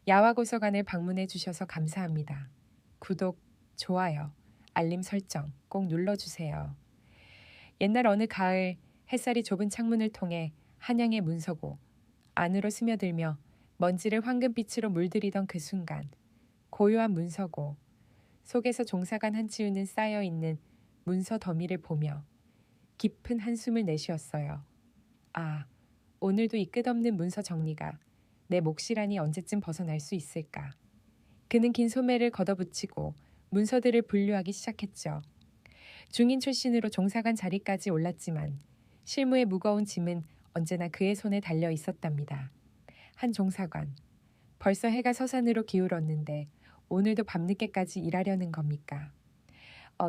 야화고서관을 방문해 주셔서 감사합니다. 구독, 좋아요, 알림 설정 꼭 눌러주세요. 옛날 어느 가을 햇살이 좁은 창문을 통해 한양의 문서고 안으로 스며들며 먼지를 황금빛으로 물들이던 그 순간 고요한 문서고 속에서 종사관 한치우는 쌓여있는 문서 더미를 보며 깊은 한숨을 내쉬었어요. 아, 오늘도 이 끝없는 문서 정리가 내 몫이라니 언제쯤 벗어날 수 있을까. 그는 긴 소매를 걷어붙이고 문서들을 분류하기 시작했죠. 중인 출신으로 종사관 자리까지 올랐지만 실무의 무거운 짐은 언제나 그의 손에 달려 있었답니다. 한 종사관, 벌써 해가 서산으로 기울었는데 오늘도 밤늦게까지 일하려는 겁니까?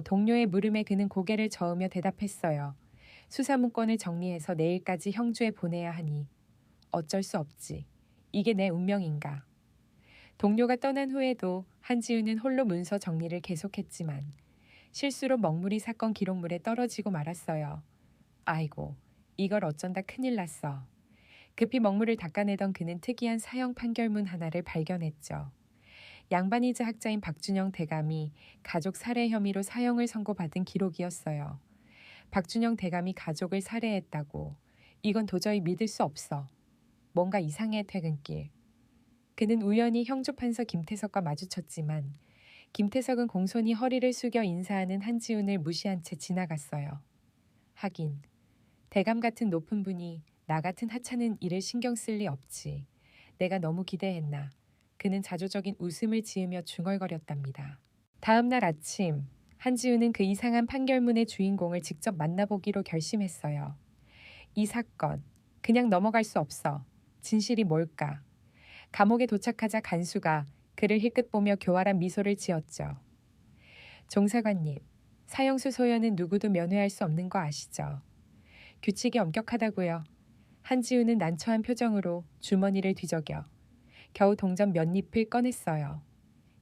동료의 물음에 그는 고개를 저으며 대답했어요. 수사문건을 정리해서 내일까지 형주에 보내야 하니 어쩔 수 없지. 이게 내 운명인가. 동료가 떠난 후에도 한지우는 홀로 문서 정리를 계속했지만 실수로 먹물이 사건 기록물에 떨어지고 말았어요. 아이고, 이걸 어쩐다 큰일 났어. 급히 먹물을 닦아내던 그는 특이한 사형 판결문 하나를 발견했죠. 양반이자 학자인 박준영 대감이 가족 살해 혐의로 사형을 선고받은 기록이었어요. 박준영 대감이 가족을 살해했다고. 이건 도저히 믿을 수 없어. 뭔가 이상해 퇴근길. 그는 우연히 형조 판서 김태석과 마주쳤지만 김태석은 공손히 허리를 숙여 인사하는 한지훈을 무시한 채 지나갔어요. 하긴 대감 같은 높은 분이 나 같은 하찮은 일을 신경 쓸 리 없지. 내가 너무 기대했나. 그는 자조적인 웃음을 지으며 중얼거렸답니다. 다음 날 아침 한지훈은 그 이상한 판결문의 주인공을 직접 만나보기로 결심했어요. 이 사건 그냥 넘어갈 수 없어. 진실이 뭘까? 감옥에 도착하자 간수가 그를 힐끗 보며 교활한 미소를 지었죠. 종사관님, 사형수 소연은 누구도 면회할 수 없는 거 아시죠? 규칙이 엄격하다고요. 한지우는 난처한 표정으로 주머니를 뒤적여 겨우 동전 몇 잎을 꺼냈어요.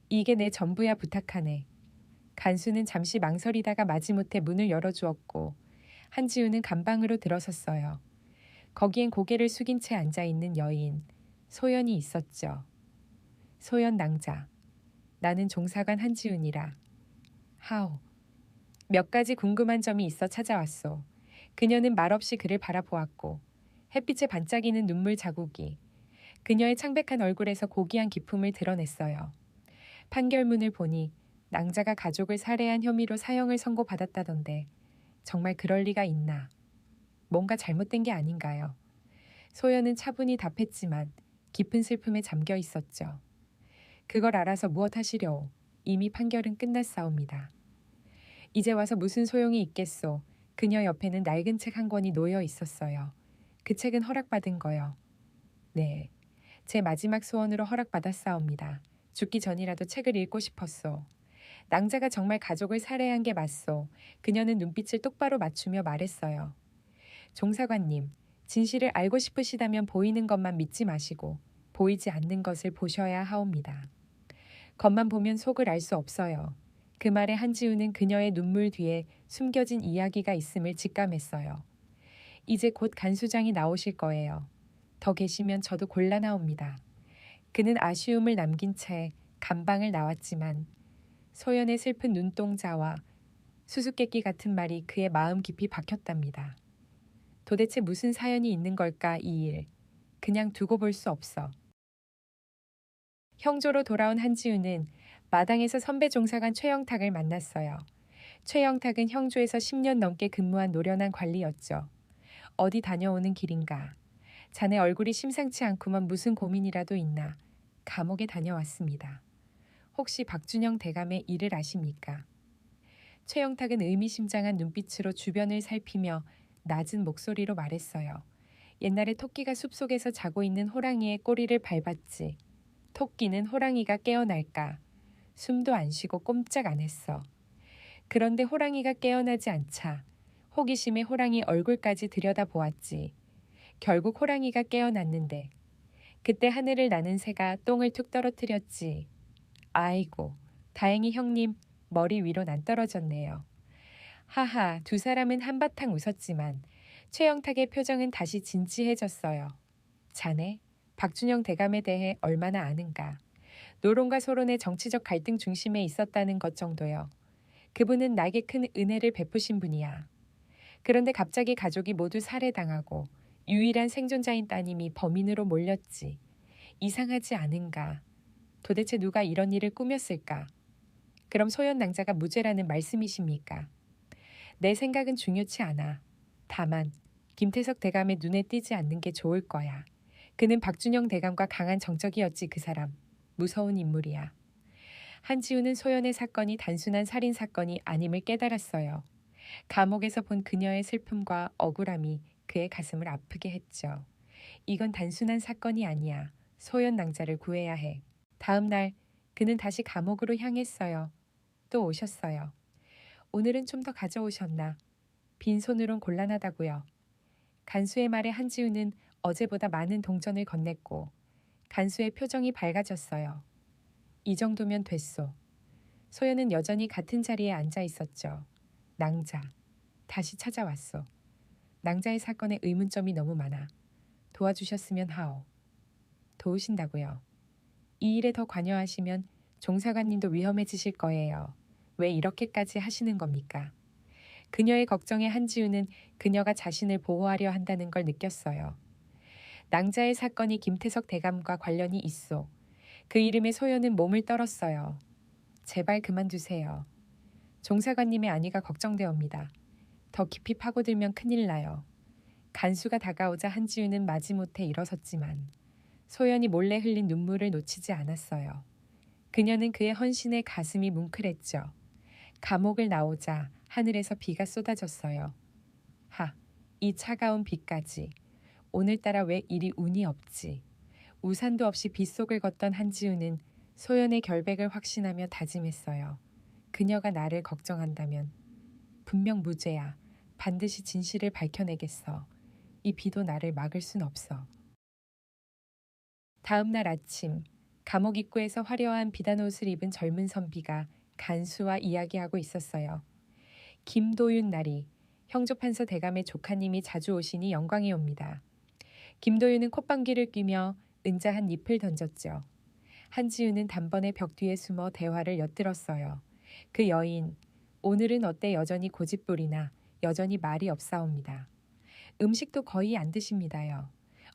이게 내 전부야 부탁하네. 간수는 잠시 망설이다가 마지못해 문을 열어주었고 한지우는 감방으로 들어섰어요. 거기엔 고개를 숙인 채 앉아있는 여인 소연이 있었죠. 소연 낭자. 나는 종사관 한지훈이라. 하오. 몇 가지 궁금한 점이 있어 찾아왔소. 그녀는 말없이 그를 바라보았고 햇빛에 반짝이는 눈물 자국이 그녀의 창백한 얼굴에서 고귀한 기품을 드러냈어요. 판결문을 보니 낭자가 가족을 살해한 혐의로 사형을 선고받았다던데 정말 그럴 리가 있나. 뭔가 잘못된 게 아닌가요? 소연은 차분히 답했지만 깊은 슬픔에 잠겨 있었죠. 그걸 알아서 무엇 하시려오. 이미 판결은 끝났사옵니다. 이제 와서 무슨 소용이 있겠소. 그녀 옆에는 낡은 책 한 권이 놓여 있었어요. 그 책은 허락받은 거요. 네, 제 마지막 소원으로 허락받았사옵니다. 죽기 전이라도 책을 읽고 싶었소. 낭자가 정말 가족을 살해한 게 맞소. 그녀는 눈빛을 똑바로 맞추며 말했어요. 종사관님, 진실을 알고 싶으시다면 보이는 것만 믿지 마시고 보이지 않는 것을 보셔야 하옵니다. 겉만 보면 속을 알 수 없어요. 그 말에 한지우는 그녀의 눈물 뒤에 숨겨진 이야기가 있음을 직감했어요. 이제 곧 간수장이 나오실 거예요. 더 계시면 저도 곤란하옵니다. 그는 아쉬움을 남긴 채 감방을 나왔지만 소연의 슬픈 눈동자와 수수께끼 같은 말이 그의 마음 깊이 박혔답니다. 도대체 무슨 사연이 있는 걸까 이 일. 그냥 두고 볼 수 없어. 형조로 돌아온 한지우는 마당에서 선배 종사관 최영탁을 만났어요. 최영탁은 형조에서 10년 넘게 근무한 노련한 관리였죠. 어디 다녀오는 길인가. 자네 얼굴이 심상치 않구만. 무슨 고민이라도 있나. 감옥에 다녀왔습니다. 혹시 박준영 대감의 일을 아십니까? 최영탁은 의미심장한 눈빛으로 주변을 살피며 낮은 목소리로 말했어요. 옛날에 토끼가 숲속에서 자고 있는 호랑이의 꼬리를 밟았지. 토끼는 호랑이가 깨어날까. 숨도 안 쉬고 꼼짝 안 했어. 그런데 호랑이가 깨어나지 않자 호기심에 호랑이 얼굴까지 들여다보았지. 결국 호랑이가 깨어났는데 그때 하늘을 나는 새가 똥을 툭 떨어뜨렸지. 아이고, 다행히 형님 머리 위로는 안 떨어졌네요. 하하, 두 사람은 한바탕 웃었지만 최영탁의 표정은 다시 진지해졌어요. 자네, 박준영 대감에 대해 얼마나 아는가. 노론과 소론의 정치적 갈등 중심에 있었다는 것 정도요. 그분은 나에게 큰 은혜를 베푸신 분이야. 그런데 갑자기 가족이 모두 살해당하고 유일한 생존자인 따님이 범인으로 몰렸지. 이상하지 않은가? 도대체 누가 이런 일을 꾸몄을까? 그럼 소연 낭자가 무죄라는 말씀이십니까? 내 생각은 중요치 않아. 다만 김태석 대감의 눈에 띄지 않는 게 좋을 거야. 그는 박준영 대감과 강한 정적이었지. 그 사람. 무서운 인물이야. 한지우는 소연의 사건이 단순한 살인 사건이 아님을 깨달았어요. 감옥에서 본 그녀의 슬픔과 억울함이 그의 가슴을 아프게 했죠. 이건 단순한 사건이 아니야. 소연 낭자를 구해야 해. 다음 날 그는 다시 감옥으로 향했어요. 또 오셨어요. 오늘은 좀 더 가져오셨나? 빈손으론 곤란하다고요. 간수의 말에 한지우는 어제보다 많은 동전을 건넸고 간수의 표정이 밝아졌어요. 이 정도면 됐소. 소연은 여전히 같은 자리에 앉아 있었죠. 낭자. 다시 찾아왔소. 낭자의 사건에 의문점이 너무 많아. 도와주셨으면 하오. 도우신다고요. 이 일에 더 관여하시면 종사관님도 위험해지실 거예요. 왜 이렇게까지 하시는 겁니까? 그녀의 걱정에 한지우는 그녀가 자신을 보호하려 한다는 걸 느꼈어요. 낭자의 사건이 김태석 대감과 관련이 있어. 그 이름에 소연은 몸을 떨었어요. 제발 그만두세요. 종사관님의 안위가 걱정되옵니다. 더 깊이 파고들면 큰일 나요. 간수가 다가오자 한지우는 마지못해 일어섰지만 소연이 몰래 흘린 눈물을 놓치지 않았어요. 그녀는 그의 헌신에 가슴이 뭉클했죠. 감옥을 나오자 하늘에서 비가 쏟아졌어요. 하, 이 차가운 비까지. 오늘따라 왜 이리 운이 없지. 우산도 없이 빗속을 걷던 한지우는 소연의 결백을 확신하며 다짐했어요. 그녀가 나를 걱정한다면 분명 무죄야. 반드시 진실을 밝혀내겠어. 이 비도 나를 막을 순 없어. 다음 날 아침 감옥 입구에서 화려한 비단 옷을 입은 젊은 선비가 간수와 이야기하고 있었어요. 김도윤 나리, 형조판서 대감의 조카님이 자주 오시니 영광이 옵니다. 김도윤은 콧방귀를 뀌며 은자 한 잎을 던졌죠. 한지우는 단번에 벽 뒤에 숨어 대화를 엿들었어요. 그 여인, 오늘은 어때 여전히 고집부리나 여전히 말이 없사옵니다. 음식도 거의 안 드십니다요.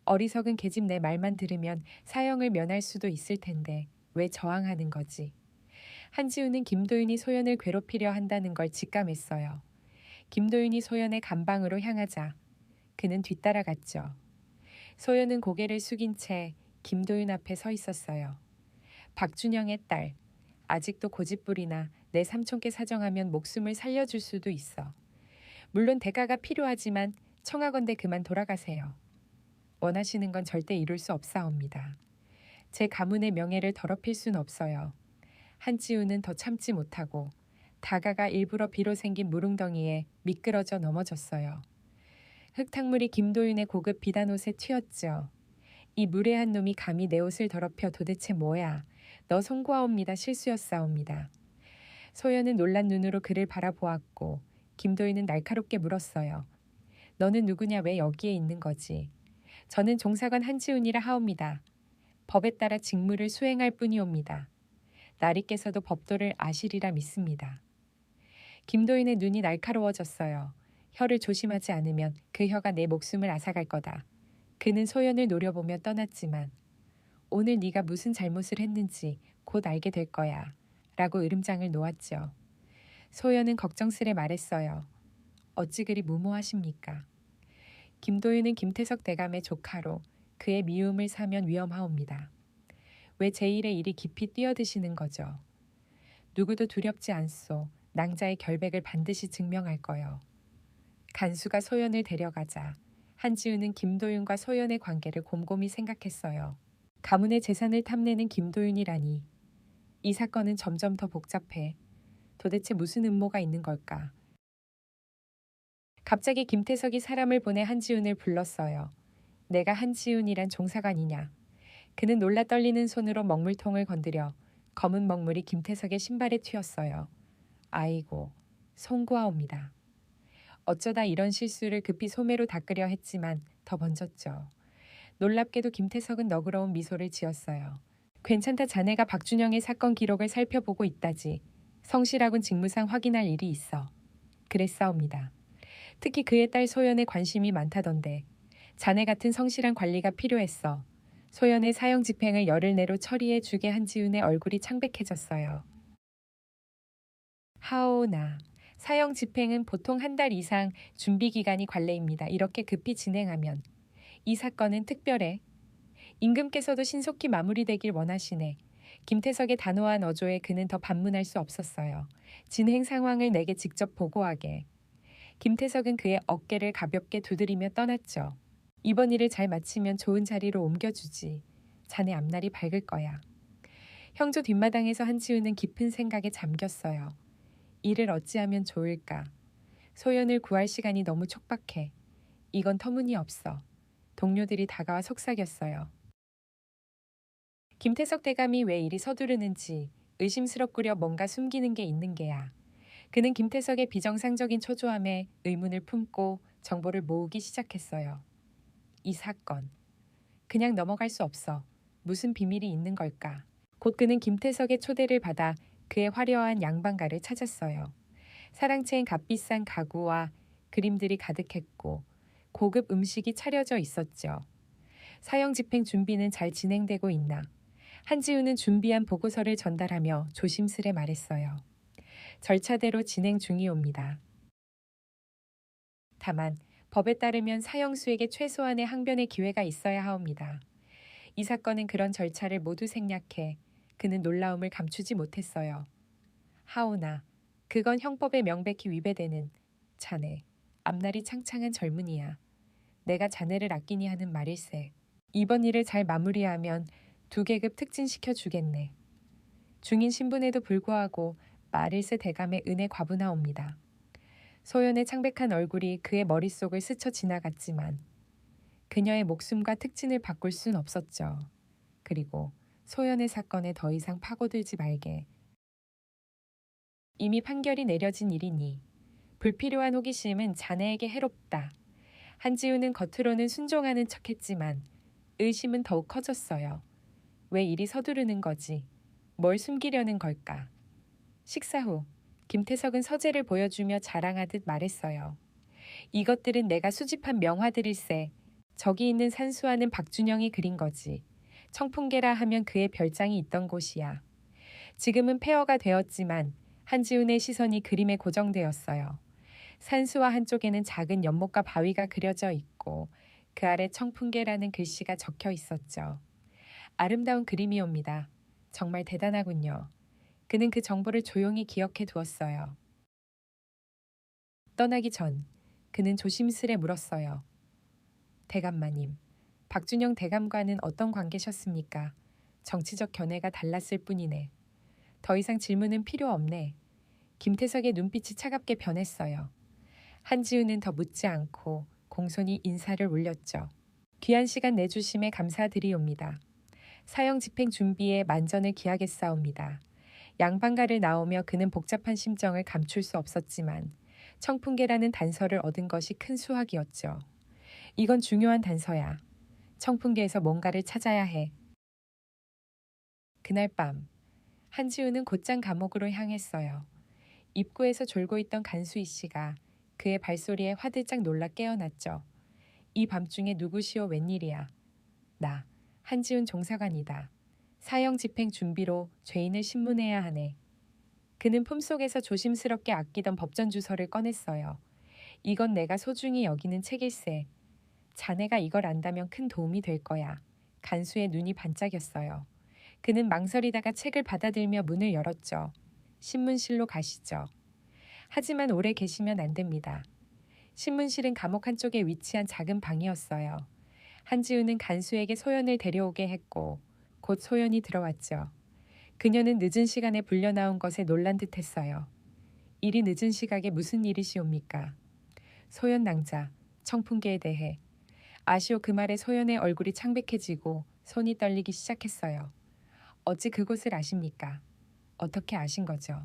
어리석은 계집 내 말만 들으면 사형을 면할 수도 있을 텐데 왜 저항하는 거지? 한지우는 김도윤이 소연을 괴롭히려 한다는 걸 직감했어요. 김도윤이 소연의 감방으로 향하자 그는 뒤따라갔죠. 소연은 고개를 숙인 채 김도윤 앞에 서 있었어요. 박준영의 딸, 아직도 고집부리나 내 삼촌께 사정하면 목숨을 살려줄 수도 있어. 물론 대가가 필요하지만 청하건대 그만 돌아가세요. 원하시는 건 절대 이룰 수 없사옵니다. 제 가문의 명예를 더럽힐 순 없어요. 한지우는 더 참지 못하고 다가가 일부러 비로 생긴 무릉덩이에 미끄러져 넘어졌어요. 흙탕물이 김도윤의 고급 비단옷에 튀었죠. 이 무례한 놈이 감히 내 옷을 더럽혀 도대체 뭐야. 너 송구하옵니다. 실수였사옵니다. 소연은 놀란 눈으로 그를 바라보았고 김도윤은 날카롭게 물었어요. 너는 누구냐 왜 여기에 있는 거지. 저는 종사관 한지훈이라 하옵니다. 법에 따라 직무를 수행할 뿐이옵니다. 나리께서도 법도를 아시리라 믿습니다. 김도인의 눈이 날카로워졌어요. 혀를 조심하지 않으면 그 혀가 내 목숨을 앗아갈 거다. 그는 소연을 노려보며 떠났지만 오늘 네가 무슨 잘못을 했는지 곧 알게 될 거야. 라고 으름장을 놓았죠. 소연은 걱정스레 말했어요. 어찌 그리 무모하십니까? 김도윤은 김태석 대감의 조카로 그의 미움을 사면 위험하옵니다. 왜 제 일에 이리 깊이 뛰어드시는 거죠? 누구도 두렵지 않소. 낭자의 결백을 반드시 증명할 거요. 간수가 소연을 데려가자 한지우는 김도윤과 소연의 관계를 곰곰이 생각했어요. 가문의 재산을 탐내는 김도윤이라니. 이 사건은 점점 더 복잡해. 도대체 무슨 음모가 있는 걸까? 갑자기 김태석이 사람을 보내 한지훈을 불렀어요. 내가 한지훈이란 종사관이냐. 그는 놀라 떨리는 손으로 먹물통을 건드려 검은 먹물이 김태석의 신발에 튀었어요. 아이고, 송구하옵니다. 어쩌다 이런 실수를 급히 소매로 닦으려 했지만 더 번졌죠. 놀랍게도 김태석은 너그러운 미소를 지었어요. 괜찮다. 자네가 박준영의 사건 기록을 살펴보고 있다지. 성실하군. 직무상 확인할 일이 있어. 그랬사옵니다. 특히 그의 딸 소연에 관심이 많다던데 자네 같은 성실한 관리가 필요했어. 소연의 사형 집행을 열흘 내로 처리해 주게 한지훈의 얼굴이 창백해졌어요. 하오나. 사형 집행은 보통 한 달 이상 준비 기간이 관례입니다. 이렇게 급히 진행하면 이 사건은 특별해. 임금께서도 신속히 마무리되길 원하시네. 김태석의 단호한 어조에 그는 더 반문할 수 없었어요. 진행 상황을 내게 직접 보고하게. 김태석은 그의 어깨를 가볍게 두드리며 떠났죠. 이번 일을 잘 마치면 좋은 자리로 옮겨주지. 자네 앞날이 밝을 거야. 형조 뒷마당에서 한지우는 깊은 생각에 잠겼어요. 일을 어찌하면 좋을까. 소연을 구할 시간이 너무 촉박해. 이건 터무니없어. 동료들이 다가와 속삭였어요. 김태석 대감이 왜 이리 서두르는지 의심스럽구려 뭔가 숨기는 게 있는 게야. 그는 김태석의 비정상적인 초조함에 의문을 품고 정보를 모으기 시작했어요. 이 사건. 그냥 넘어갈 수 없어. 무슨 비밀이 있는 걸까. 곧 그는 김태석의 초대를 받아 그의 화려한 양반가를 찾았어요. 사랑채인 값비싼 가구와 그림들이 가득했고 고급 음식이 차려져 있었죠. 사형 집행 준비는 잘 진행되고 있나. 한지우는 준비한 보고서를 전달하며 조심스레 말했어요. 절차대로 진행 중이옵니다. 다만 법에 따르면 사형수에게 최소한의 항변의 기회가 있어야 하옵니다. 이 사건은 그런 절차를 모두 생략해 그는 놀라움을 감추지 못했어요. 하오나, 그건 형법에 명백히 위배되는 자네, 앞날이 창창한 젊은이야. 내가 자네를 아끼니 하는 말일세. 이번 일을 잘 마무리하면 2계급 특진시켜 주겠네. 중인 신분에도 불구하고 마릴스 대감의 은혜 과분하옵니다. 소연의 창백한 얼굴이 그의 머릿속을 스쳐 지나갔지만 그녀의 목숨과 특진을 바꿀 순 없었죠. 그리고 소연의 사건에 더 이상 파고들지 말게. 이미 판결이 내려진 일이니 불필요한 호기심은 자네에게 해롭다. 한지우는 겉으로는 순종하는 척했지만 의심은 더욱 커졌어요. 왜 이리 서두르는 거지? 뭘 숨기려는 걸까? 식사 후 김태석은 서재를 보여주며 자랑하듯 말했어요. 이것들은 내가 수집한 명화들일세. 저기 있는 산수화는 박준영이 그린 거지. 청풍계라 하면 그의 별장이 있던 곳이야. 지금은 폐허가 되었지만 한지훈의 시선이 그림에 고정되었어요. 산수화 한쪽에는 작은 연못과 바위가 그려져 있고 그 아래 청풍계라는 글씨가 적혀 있었죠. 아름다운 그림이옵니다. 정말 대단하군요. 그는 그 정보를 조용히 기억해 두었어요. 떠나기 전 그는 조심스레 물었어요. 대감마님, 박준영 대감과는 어떤 관계셨습니까? 정치적 견해가 달랐을 뿐이네. 더 이상 질문은 필요 없네. 김태석의 눈빛이 차갑게 변했어요. 한지우는 더 묻지 않고 공손히 인사를 올렸죠. 귀한 시간 내주심에 감사드리옵니다. 사형 집행 준비에 만전을 기하겠사옵니다. 양반가를 나오며 그는 복잡한 심정을 감출 수 없었지만 청풍계라는 단서를 얻은 것이 큰 수확이었죠. 이건 중요한 단서야. 청풍계에서 뭔가를 찾아야 해. 그날 밤 한지우는 곧장 감옥으로 향했어요. 입구에서 졸고 있던 간수희 씨가 그의 발소리에 화들짝 놀라 깨어났죠. 이 밤중에 누구시오 웬일이야. 나 한지훈 종사관이다. 사형 집행 준비로 죄인을 신문해야 하네. 그는 품속에서 조심스럽게 아끼던 법전 주서를 꺼냈어요. 이건 내가 소중히 여기는 책일세. 자네가 이걸 안다면 큰 도움이 될 거야. 간수의 눈이 반짝였어요. 그는 망설이다가 책을 받아들며 문을 열었죠. 신문실로 가시죠. 하지만 오래 계시면 안 됩니다. 신문실은 감옥 한쪽에 위치한 작은 방이었어요. 한지우는 간수에게 소연을 데려오게 했고 곧 소연이 들어왔죠. 그녀는 늦은 시간에 불려 나온 것에 놀란 듯했어요. 이리 늦은 시각에 무슨 일이시옵니까? 소연 낭자, 청풍계에 대해. 아시오 그 말에 소연의 얼굴이 창백해지고 손이 떨리기 시작했어요. 어찌 그곳을 아십니까? 어떻게 아신 거죠?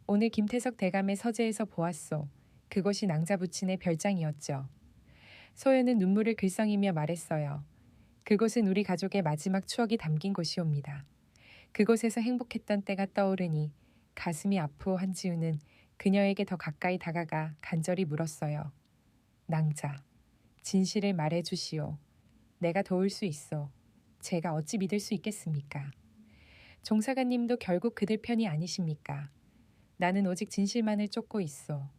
오늘 김태석 대감의 서재에서 보았소. 그곳이 낭자부친의 별장이었죠. 소연은 눈물을 글썽이며 말했어요. 그곳은 우리 가족의 마지막 추억이 담긴 곳이옵니다. 그곳에서 행복했던 때가 떠오르니 가슴이 아프어 한지우는 그녀에게 더 가까이 다가가 간절히 물었어요. 낭자, 진실을 말해주시오. 내가 도울 수 있어. 제가 어찌 믿을 수 있겠습니까? 종사관님도 결국 그들 편이 아니십니까? 나는 오직 진실만을 쫓고 있어.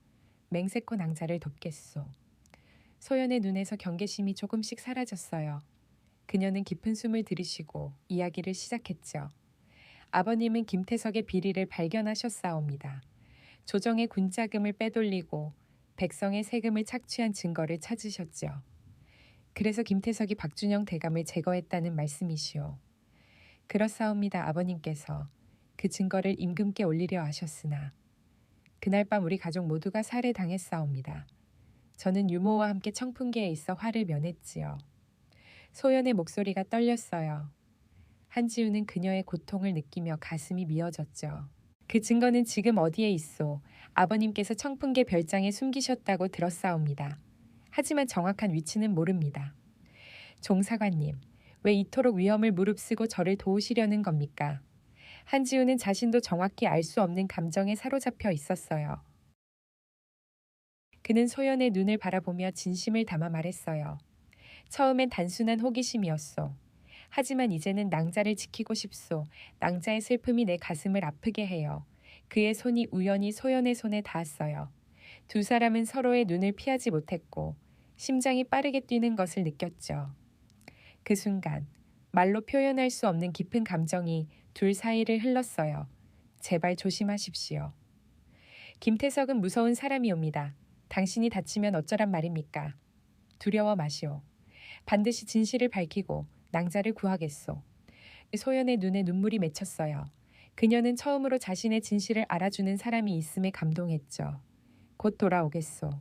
맹세코 낭자를 돕겠소. 소연의 눈에서 경계심이 조금씩 사라졌어요. 그녀는 깊은 숨을 들이쉬고 이야기를 시작했죠. 아버님은 김태석의 비리를 발견하셨사옵니다. 조정의 군자금을 빼돌리고 백성의 세금을 착취한 증거를 찾으셨죠. 그래서 김태석이 박준영 대감을 제거했다는 말씀이시오. 그렇사옵니다. 아버님께서 그 증거를 임금께 올리려 하셨으나 그날 밤 우리 가족 모두가 살해당했사옵니다. 저는 유모와 함께 청풍계에 있어 화를 면했지요. 소연의 목소리가 떨렸어요. 한지우는 그녀의 고통을 느끼며 가슴이 미어졌죠. 그 증거는 지금 어디에 있소? 아버님께서 청풍계 별장에 숨기셨다고 들었사옵니다. 하지만 정확한 위치는 모릅니다. 종사관님, 왜 이토록 위험을 무릅쓰고 저를 도우시려는 겁니까? 한지우는 자신도 정확히 알 수 없는 감정에 사로잡혀 있었어요. 그는 소연의 눈을 바라보며 진심을 담아 말했어요. 처음엔 단순한 호기심이었소. 하지만 이제는 낭자를 지키고 싶소. 낭자의 슬픔이 내 가슴을 아프게 해요. 그의 손이 우연히 소연의 손에 닿았어요. 두 사람은 서로의 눈을 피하지 못했고 심장이 빠르게 뛰는 것을 느꼈죠. 그 순간 말로 표현할 수 없는 깊은 감정이 둘 사이를 흘렀어요. 제발 조심하십시오. 김태석은 무서운 사람이옵니다. 당신이 다치면 어쩌란 말입니까? 두려워 마시오. 반드시 진실을 밝히고 낭자를 구하겠소. 소연의 눈에 눈물이 맺혔어요. 그녀는 처음으로 자신의 진실을 알아주는 사람이 있음에 감동했죠. 곧 돌아오겠소.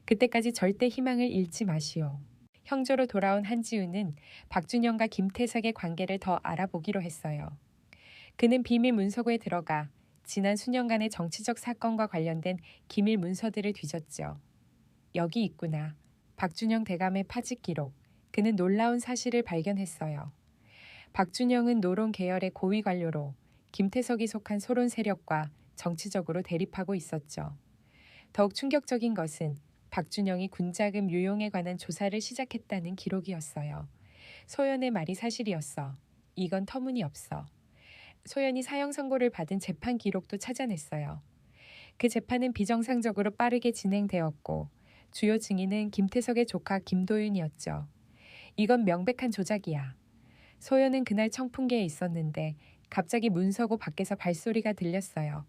그때까지 절대 희망을 잃지 마시오. 형조로 돌아온 한지우는 박준영과 김태석의 관계를 더 알아보기로 했어요. 그는 비밀 문서고에 들어가 지난 수년간의 정치적 사건과 관련된 기밀 문서들을 뒤졌죠. 여기 있구나. 박준영 대감의 파직 기록. 그는 놀라운 사실을 발견했어요. 박준영은 노론 계열의 고위 관료로 김태석이 속한 소론 세력과 정치적으로 대립하고 있었죠. 더욱 충격적인 것은 박준영이 군자금 유용에 관한 조사를 시작했다는 기록이었어요. 소연의 말이 사실이었어. 이건 터무니없어. 소연이 사형 선고를 받은 재판 기록도 찾아냈어요. 그 재판은 비정상적으로 빠르게 진행되었고 주요 증인은 김태석의 조카 김도윤이었죠. 이건 명백한 조작이야. 소연은 그날 청풍계에 있었는데 갑자기 문서고 밖에서 발소리가 들렸어요.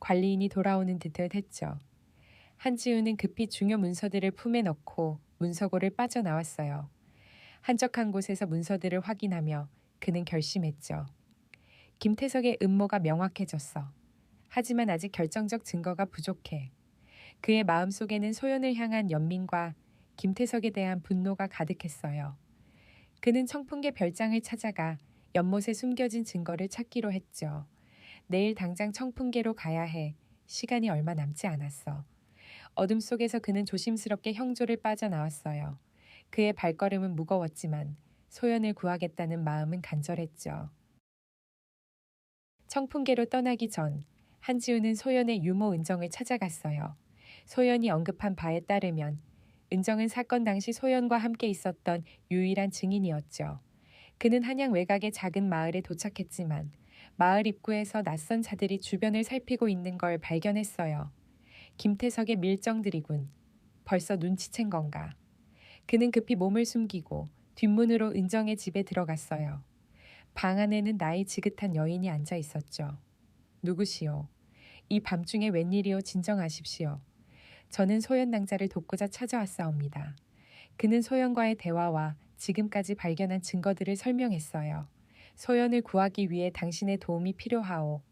관리인이 돌아오는 듯 했죠. 한지우는 급히 중요 문서들을 품에 넣고 문서고를 빠져나왔어요. 한적한 곳에서 문서들을 확인하며 그는 결심했죠. 김태석의 음모가 명확해졌어. 하지만 아직 결정적 증거가 부족해. 그의 마음속에는 소연을 향한 연민과 김태석에 대한 분노가 가득했어요. 그는 청풍계 별장을 찾아가 연못에 숨겨진 증거를 찾기로 했죠. 내일 당장 청풍계로 가야 해. 시간이 얼마 남지 않았어. 어둠 속에서 그는 조심스럽게 형조를 빠져나왔어요. 그의 발걸음은 무거웠지만 소연을 구하겠다는 마음은 간절했죠. 청풍계로 떠나기 전 한지우는 소연의 유모 은정을 찾아갔어요. 소연이 언급한 바에 따르면 은정은 사건 당시 소연과 함께 있었던 유일한 증인이었죠. 그는 한양 외곽의 작은 마을에 도착했지만 마을 입구에서 낯선 자들이 주변을 살피고 있는 걸 발견했어요. 김태석의 밀정들이군. 벌써 눈치챈 건가. 그는 급히 몸을 숨기고 뒷문으로 은정의 집에 들어갔어요. 방 안에는 나이 지긋한 여인이 앉아 있었죠. 누구시오? 이 밤중에 웬일이오 진정하십시오. 저는 소연 낭자를 돕고자 찾아왔사옵니다. 그는 소연과의 대화와 지금까지 발견한 증거들을 설명했어요. 소연을 구하기 위해 당신의 도움이 필요하오.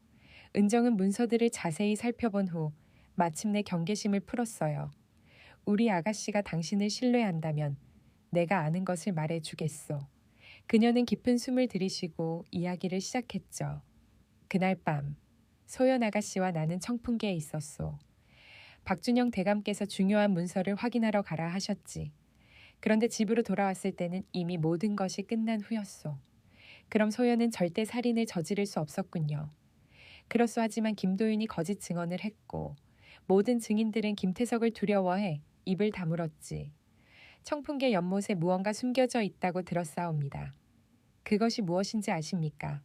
은정은 문서들을 자세히 살펴본 후 마침내 경계심을 풀었어요. 우리 아가씨가 당신을 신뢰한다면 내가 아는 것을 말해주겠소. 그녀는 깊은 숨을 들이쉬고 이야기를 시작했죠. 그날 밤 소연 아가씨와 나는 청풍계에 있었소. 박준영 대감께서 중요한 문서를 확인하러 가라 하셨지. 그런데 집으로 돌아왔을 때는 이미 모든 것이 끝난 후였소. 그럼 소연은 절대 살인을 저지를 수 없었군요. 그렇소 하지만 김도윤이 거짓 증언을 했고 모든 증인들은 김태석을 두려워해 입을 다물었지. 청풍계 연못에 무언가 숨겨져 있다고 들었사옵니다. 그것이 무엇인지 아십니까?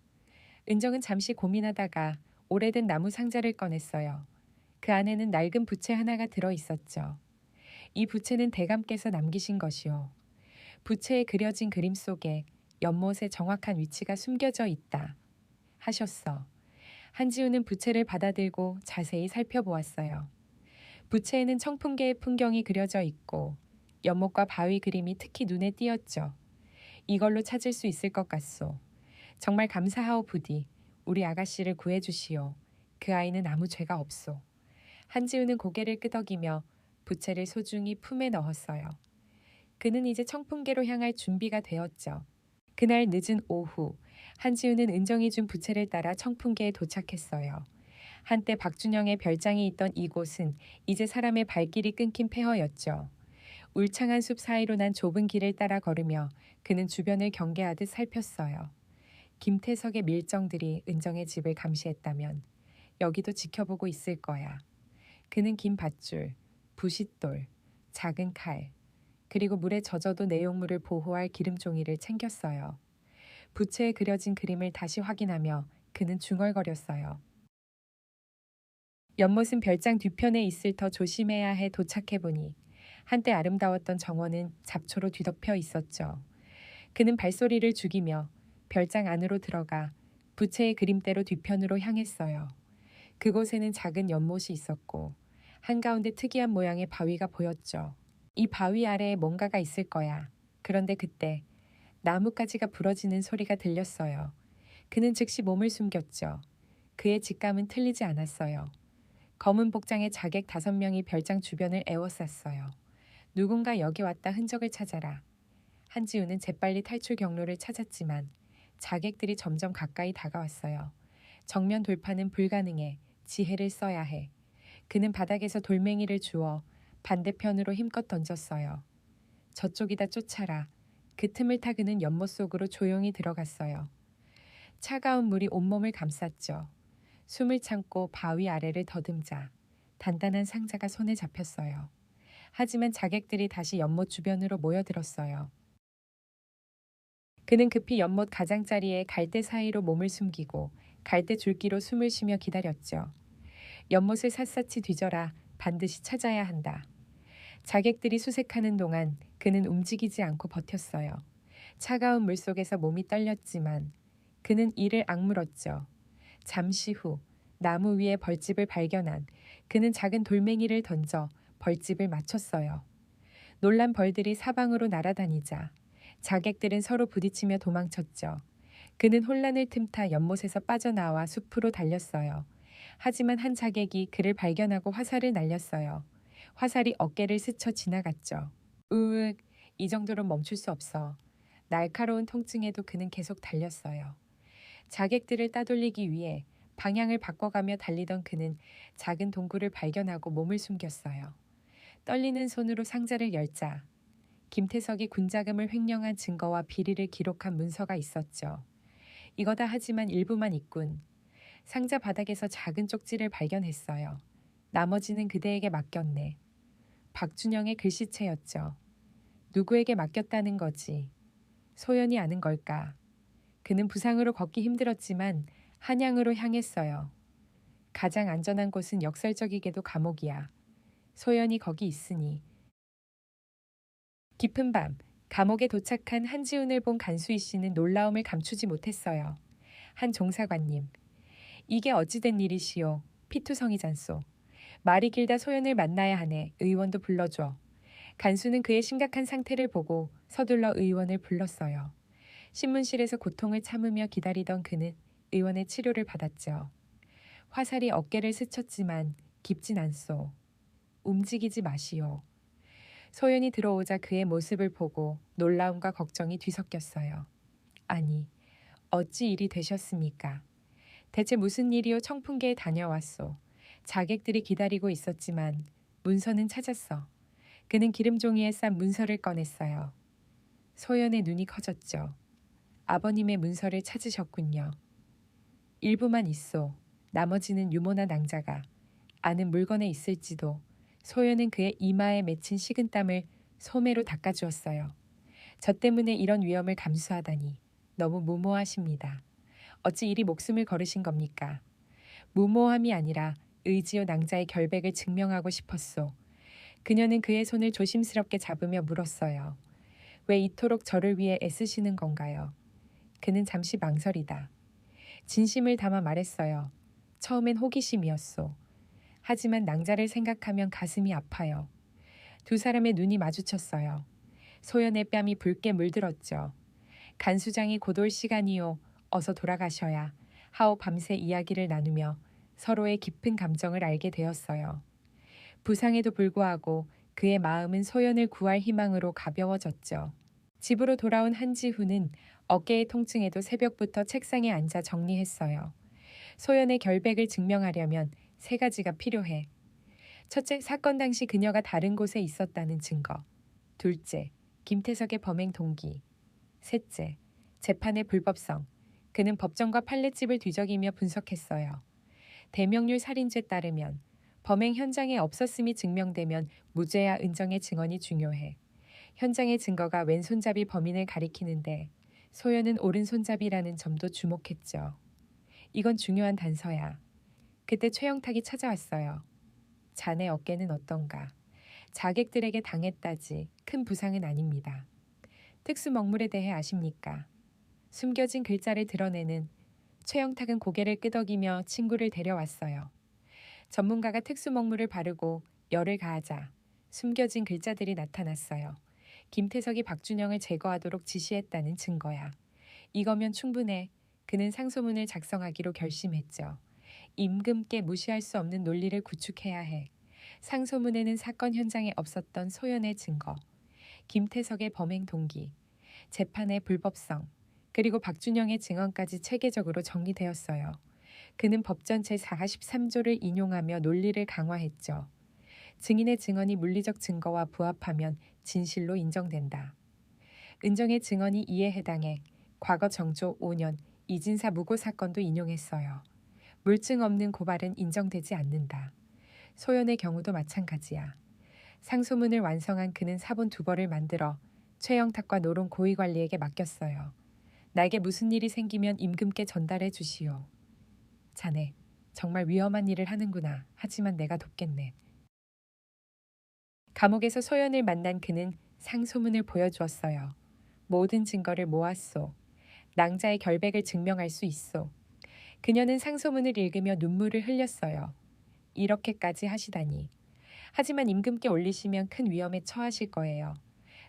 은정은 잠시 고민하다가 오래된 나무 상자를 꺼냈어요. 그 안에는 낡은 부채 하나가 들어 있었죠. 이 부채는 대감께서 남기신 것이요. 부채에 그려진 그림 속에 연못의 정확한 위치가 숨겨져 있다 하셨어. 한지우는 부채를 받아들고 자세히 살펴보았어요. 부채에는 청풍계의 풍경이 그려져 있고 연못과 바위 그림이 특히 눈에 띄었죠. 이걸로 찾을 수 있을 것 같소. 정말 감사하오 부디. 우리 아가씨를 구해주시오. 그 아이는 아무 죄가 없소. 한지우는 고개를 끄덕이며 부채를 소중히 품에 넣었어요. 그는 이제 청풍계로 향할 준비가 되었죠. 그날 늦은 오후 한지우는 은정이 준 부채를 따라 청풍계에 도착했어요. 한때 박준영의 별장이 있던 이곳은 이제 사람의 발길이 끊긴 폐허였죠. 울창한 숲 사이로 난 좁은 길을 따라 걸으며 그는 주변을 경계하듯 살폈어요. 김태석의 밀정들이 은정의 집을 감시했다면 여기도 지켜보고 있을 거야. 그는 긴 밧줄, 부싯돌, 작은 칼, 그리고 물에 젖어도 내용물을 보호할 기름종이를 챙겼어요. 부채에 그려진 그림을 다시 확인하며 그는 중얼거렸어요. 연못은 별장 뒤편에 있을 터 조심해야 해 도착해보니 한때 아름다웠던 정원은 잡초로 뒤덮여 있었죠. 그는 발소리를 죽이며 별장 안으로 들어가 부채의 그림대로 뒤편으로 향했어요. 그곳에는 작은 연못이 있었고 한가운데 특이한 모양의 바위가 보였죠. 이 바위 아래에 뭔가가 있을 거야. 그런데 그때 나뭇가지가 부러지는 소리가 들렸어요. 그는 즉시 몸을 숨겼죠. 그의 직감은 틀리지 않았어요. 검은 복장의 자객 5명이 별장 주변을 에워쌌어요. 누군가 여기 왔다 흔적을 찾아라. 한지우는 재빨리 탈출 경로를 찾았지만 자객들이 점점 가까이 다가왔어요. 정면 돌파는 불가능해. 지혜를 써야 해. 그는 바닥에서 돌멩이를 주워 반대편으로 힘껏 던졌어요. 저쪽이다 쫓아라. 그 틈을 타 그는 연못 속으로 조용히 들어갔어요. 차가운 물이 온몸을 감쌌죠. 숨을 참고 바위 아래를 더듬자 단단한 상자가 손에 잡혔어요. 하지만 자객들이 다시 연못 주변으로 모여들었어요. 그는 급히 연못 가장자리에 갈대 사이로 몸을 숨기고 갈대 줄기로 숨을 쉬며 기다렸죠. 연못을 샅샅이 뒤져라. 반드시 찾아야 한다. 자객들이 수색하는 동안 그는 움직이지 않고 버텼어요. 차가운 물속에서 몸이 떨렸지만 그는 이를 악물었죠. 잠시 후 나무 위에 벌집을 발견한 그는 작은 돌멩이를 던져 벌집을 맞췄어요. 놀란 벌들이 사방으로 날아다니자 자객들은 서로 부딪히며 도망쳤죠. 그는 혼란을 틈타 연못에서 빠져나와 숲으로 달렸어요. 하지만 한 자객이 그를 발견하고 화살을 날렸어요. 화살이 어깨를 스쳐 지나갔죠. 으윽, 이 정도로 멈출 수 없어. 날카로운 통증에도 그는 계속 달렸어요. 자객들을 따돌리기 위해 방향을 바꿔가며 달리던 그는 작은 동굴을 발견하고 몸을 숨겼어요. 떨리는 손으로 상자를 열자 김태석이 군자금을 횡령한 증거와 비리를 기록한 문서가 있었죠. 이거다 하지만 일부만 있군. 상자 바닥에서 작은 쪽지를 발견했어요. 나머지는 그대에게 맡겼네. 박준영의 글씨체였죠. 누구에게 맡겼다는 거지. 소연이 아는 걸까? 그는 부상으로 걷기 힘들었지만 한양으로 향했어요. 가장 안전한 곳은 역설적이게도 감옥이야. 소연이 거기 있으니. 깊은 밤 감옥에 도착한 한지훈을 본 간수희 씨는 놀라움을 감추지 못했어요. 한 종사관님. 이게 어찌된 일이시오. 피투성이잖소. 말이 길다 소연을 만나야 하네. 의원도 불러줘. 간수는 그의 심각한 상태를 보고 서둘러 의원을 불렀어요. 신문실에서 고통을 참으며 기다리던 그는 의원의 치료를 받았죠. 화살이 어깨를 스쳤지만 깊진 않소. 움직이지 마시오. 소연이 들어오자 그의 모습을 보고 놀라움과 걱정이 뒤섞였어요. 아니, 어찌 일이 되셨습니까? 대체 무슨 일이요 청풍계에 다녀왔소. 자객들이 기다리고 있었지만 문서는 찾았어. 그는 기름종이에 싼 문서를 꺼냈어요. 소연의 눈이 커졌죠. 아버님의 문서를 찾으셨군요. 일부만 있소. 나머지는 유모나 낭자가 아는 물건에 있을지도. 소연은 그의 이마에 맺힌 식은땀을 소매로 닦아주었어요. 저 때문에 이런 위험을 감수하다니 너무 무모하십니다. 어찌 이리 목숨을 걸으신 겁니까? 무모함이 아니라 의지요 낭자의 결백을 증명하고 싶었소. 그녀는 그의 손을 조심스럽게 잡으며 물었어요. 왜 이토록 저를 위해 애쓰시는 건가요? 그는 잠시 망설이다. 진심을 담아 말했어요. 처음엔 호기심이었소. 하지만 낭자를 생각하면 가슴이 아파요. 두 사람의 눈이 마주쳤어요. 소연의 뺨이 붉게 물들었죠. 간수장이 곧 올 시간이요. 어서 돌아가셔야 하오 밤새 이야기를 나누며 서로의 깊은 감정을 알게 되었어요. 부상에도 불구하고 그의 마음은 소연을 구할 희망으로 가벼워졌죠. 집으로 돌아온 한지훈은 어깨의 통증에도 새벽부터 책상에 앉아 정리했어요. 소연의 결백을 증명하려면 세 가지가 필요해. 첫째, 사건 당시 그녀가 다른 곳에 있었다는 증거. 둘째, 김태석의 범행 동기. 셋째, 재판의 불법성. 그는 법정과 판례집을 뒤적이며 분석했어요. 대명률 살인죄에 따르면 범행 현장에 없었음이 증명되면 무죄야 은정의 증언이 중요해. 현장의 증거가 왼손잡이 범인을 가리키는데 소연은 오른손잡이라는 점도 주목했죠. 이건 중요한 단서야. 그때 최영탁이 찾아왔어요. 자네 어깨는 어떤가? 자객들에게 당했다지 큰 부상은 아닙니다. 특수 먹물에 대해 아십니까? 숨겨진 글자를 드러내는 최영탁은 고개를 끄덕이며 친구를 데려왔어요. 전문가가 특수 먹물을 바르고 열을 가하자 숨겨진 글자들이 나타났어요. 김태석이 박준영을 제거하도록 지시했다는 증거야. 이거면 충분해. 그는 상소문을 작성하기로 결심했죠. 임금께 무시할 수 없는 논리를 구축해야 해. 상소문에는 사건 현장에 없었던 소연의 증거, 김태석의 범행 동기, 재판의 불법성, 그리고 박준영의 증언까지 체계적으로 정리되었어요. 그는 법전 제43조를 인용하며 논리를 강화했죠. 증인의 증언이 물리적 증거와 부합하면 진실로 인정된다. 은정의 증언이 이에 해당해 과거 정조 5년 이진사 무고 사건도 인용했어요. 물증 없는 고발은 인정되지 않는다. 소연의 경우도 마찬가지야. 상소문을 완성한 그는 사본 2벌을 만들어 최영탁과 노론 고위관리에게 맡겼어요. 나에게 무슨 일이 생기면 임금께 전달해 주시오. 자네, 정말 위험한 일을 하는구나. 하지만 내가 돕겠네. 감옥에서 소연을 만난 그는 상소문을 보여주었어요. 모든 증거를 모았소. 낭자의 결백을 증명할 수 있소. 그녀는 상소문을 읽으며 눈물을 흘렸어요. 이렇게까지 하시다니. 하지만 임금께 올리시면 큰 위험에 처하실 거예요.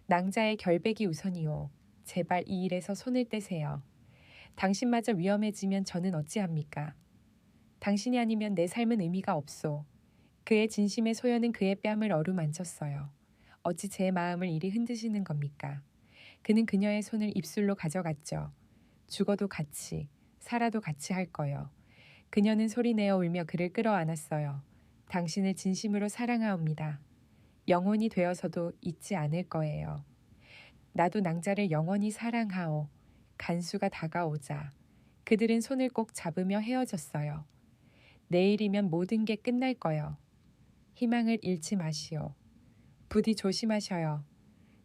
낭자의 결백이 우선이요. 제발 이 일에서 손을 떼세요. 당신마저 위험해지면 저는 어찌합니까? 당신이 아니면 내 삶은 의미가 없소. 그의 진심의 소연은 그의 뺨을 어루만졌어요. 어찌 제 마음을 이리 흔드시는 겁니까? 그는 그녀의 손을 입술로 가져갔죠. 죽어도 같이, 살아도 같이 할 거요. 그녀는 소리내어 울며 그를 끌어안았어요. 당신을 진심으로 사랑하옵니다. 영혼이 되어서도 잊지 않을 거예요. 나도 낭자를 영원히 사랑하오. 간수가 다가오자 그들은 손을 꼭 잡으며 헤어졌어요. 내일이면 모든 게 끝날 거요. 희망을 잃지 마시오. 부디 조심하셔요.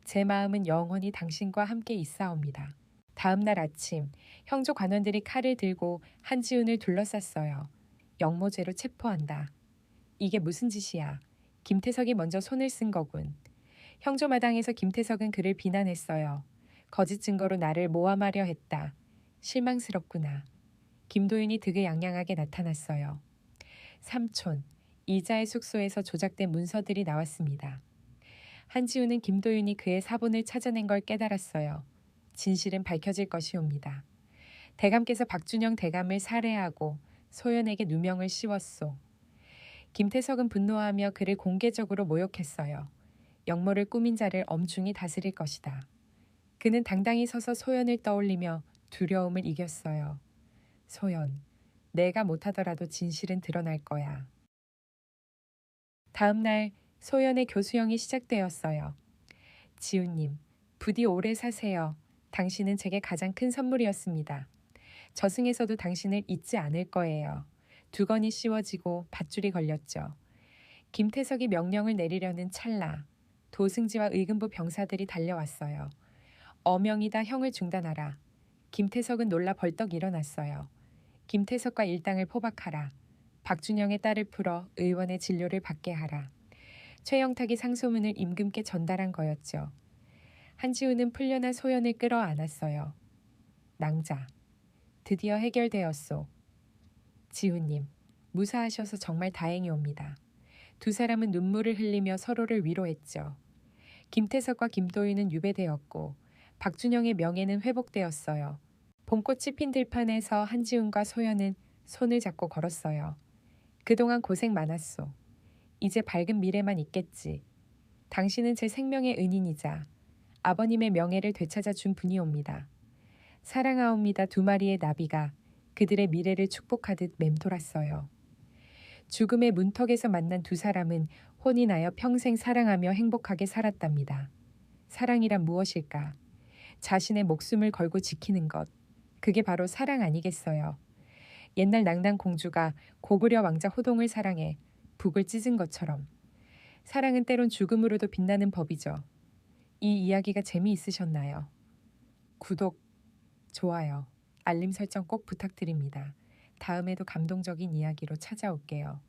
제 마음은 영원히 당신과 함께 있사옵니다. 다음 날 아침 형조 관원들이 칼을 들고 한지훈을 둘러쌌어요. 영모죄로 체포한다. 이게 무슨 짓이야. 김태석이 먼저 손을 쓴 거군. 형조마당에서 김태석은 그를 비난했어요. 거짓 증거로 나를 모함하려 했다. 실망스럽구나. 김도윤이 득의양양하게 나타났어요. 삼촌, 이자의 숙소에서 조작된 문서들이 나왔습니다. 한지훈은 김도윤이 그의 사본을 찾아낸 걸 깨달았어요. 진실은 밝혀질 것이옵니다. 대감께서 박준영 대감을 살해하고 소연에게 누명을 씌웠소. 김태석은 분노하며 그를 공개적으로 모욕했어요. 역모를 꾸민 자를 엄중히 다스릴 것이다. 그는 당당히 서서 소연을 떠올리며 두려움을 이겼어요. 소연, 내가 못하더라도 진실은 드러날 거야. 다음 날 소연의 교수형이 시작되었어요. 지훈님, 부디 오래 사세요. 당신은 제게 가장 큰 선물이었습니다. 저승에서도 당신을 잊지 않을 거예요. 두건이 씌워지고 밧줄이 걸렸죠. 김태석이 명령을 내리려는 찰나 도승지와 의금부 병사들이 달려왔어요. 어명이다 형을 중단하라. 김태석은 놀라 벌떡 일어났어요. 김태석과 일당을 포박하라. 박준영의 딸을 풀어 의원의 진료를 받게 하라. 최영탁이 상소문을 임금께 전달한 거였죠. 한지우는 풀려난 소연을 끌어안았어요. 낭자. 드디어 해결되었소. 지우님, 무사하셔서 정말 다행이옵니다. 두 사람은 눈물을 흘리며 서로를 위로했죠. 김태석과 김도윤은 유배되었고 박준영의 명예는 회복되었어요. 봄꽃이 핀 들판에서 한지훈과 소연은 손을 잡고 걸었어요. 그동안 고생 많았소. 이제 밝은 미래만 있겠지. 당신은 제 생명의 은인이자 아버님의 명예를 되찾아 준 분이옵니다. 사랑하옵니다. 두 마리의 나비가 그들의 미래를 축복하듯 맴돌았어요. 죽음의 문턱에서 만난 두 사람은 혼이 나여 평생 사랑하며 행복하게 살았답니다. 사랑이란 무엇일까? 자신의 목숨을 걸고 지키는 것. 그게 바로 사랑 아니겠어요. 옛날 낭당 공주가 고구려 왕자 호동을 사랑해 북을 찢은 것처럼. 사랑은 때론 죽음으로도 빛나는 법이죠. 이 이야기가 재미있으셨나요? 구독, 좋아요, 알림 설정 꼭 부탁드립니다. 다음에도 감동적인 이야기로 찾아올게요.